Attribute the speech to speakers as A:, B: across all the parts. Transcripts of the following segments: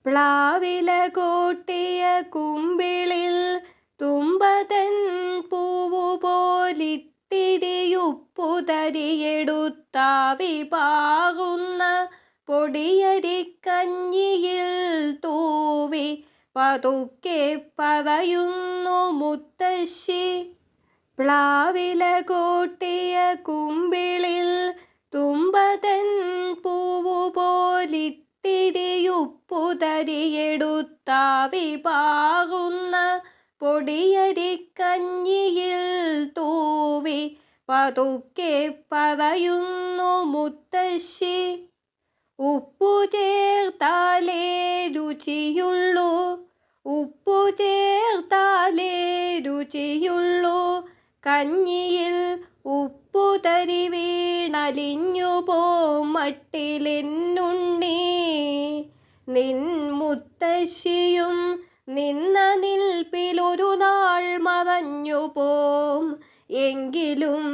A: പ്ലാവില കൂട്ടിയ കുമ്പിളിൽ തുമ്പതൻ പൂവുപോലിത്തിരിയുപ്പുതരിയെടുത്താവി പാകുന്ന പൊടിയരിക്കഞ്ഞിയിൽ തൂവി പതുക്കെ പറയുന്നു മുത്തശ്ശി. പ്ലാവില കൂട്ടിയ കുമ്പിളിൽ തുമ്പതൻ പൂവുപോലിത്തിരിയുപ്പുതരിയെടുത്താവി പാകുന്ന പൊടിയരിക്കഞ്ഞിയിൽ തൂവി പതുക്കെ പറയുന്നു മുത്തശ്ശി. ഉപ്പു ചേർത്താലേ രുചിയുള്ളൂ, ഉപ്പു ചേർത്താലേ രുചിയുള്ളൂ, കഞ്ഞിയിൽ ഉപ്പുതരി വീണലിഞ്ഞു പോം മട്ടിലെന്നുണ്ണി. നിൻ മുത്തശ്ശിയും നിന്ന നിൽപ്പിലൊരു നാൾ മറഞ്ഞു പോം, എങ്കിലും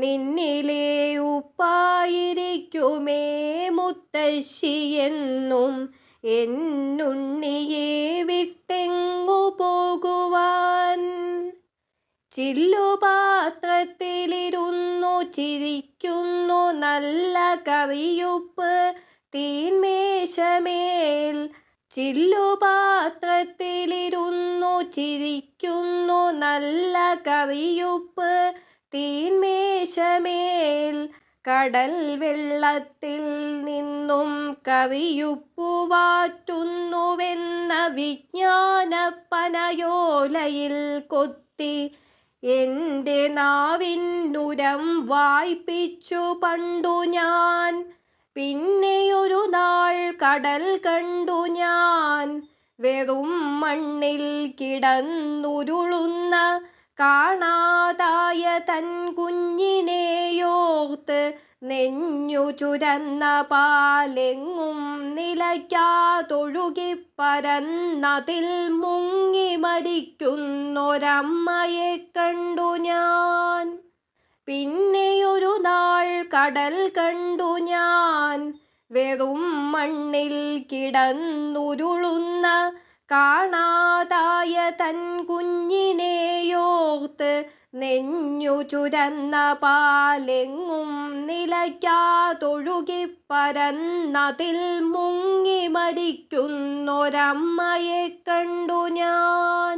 A: നിന്നിലെ ഉപ്പായിരിക്കുമേ മുത്തശ്ശി എന്നും എന്നുണ്ണിയെ വിട്ടെങ്ങു പോകുവാൻ. ചില്ലുപാത്രത്തിലിരുന്നു ചിരിക്കുന്നു നല്ല കറിയുപ്പ് തീന്മേശമേൽ. ചില്ലുപാത്രത്തിലിരുന്നു ചിരിക്കുന്നു നല്ല കറിയുപ്പ് തീന്മേശമേൽ. കടൽ വെള്ളത്തിൽ നിന്നും കറിയുപ്പു വാറ്റുന്നുവെന്ന വിജ്ഞാനപ്പനയോലയിൽ കൊത്തി എൻ്റെ നാവിനുരം വായ്പിച്ചു പണ്ടു ഞാൻ. പിന്നെയൊരു നാൾ കടൽ കണ്ടു ഞാൻ, വെറും മണ്ണിൽ കിടന്നുരുളുന്ന കാണാതായ തൻ കുഞ്ഞിനെയോർത്ത് നെഞ്ഞു ചുരന്ന പാലെങ്ങും നിലയ്ക്കാതൊഴുകിപ്പരന്നതിൽ മുങ്ങി മരിക്കുന്നൊരമ്മയെ കണ്ടു ഞാൻ. പിന്നെയൊരു നാൾ കടൽ കണ്ടു ഞാൻ, വെറും മണ്ണിൽ കിടന്നുരുളുന്ന കാണാതായ തൻ കുഞ്ഞിനെയോർത്ത് നെഞ്ഞു ചുരന്ന പാലെങ്ങും നിലയ്ക്കാതൊഴുകിപ്പരന്നതിൽ മുങ്ങി മരിക്കുന്നൊരമ്മയെ കണ്ടു ഞാൻ.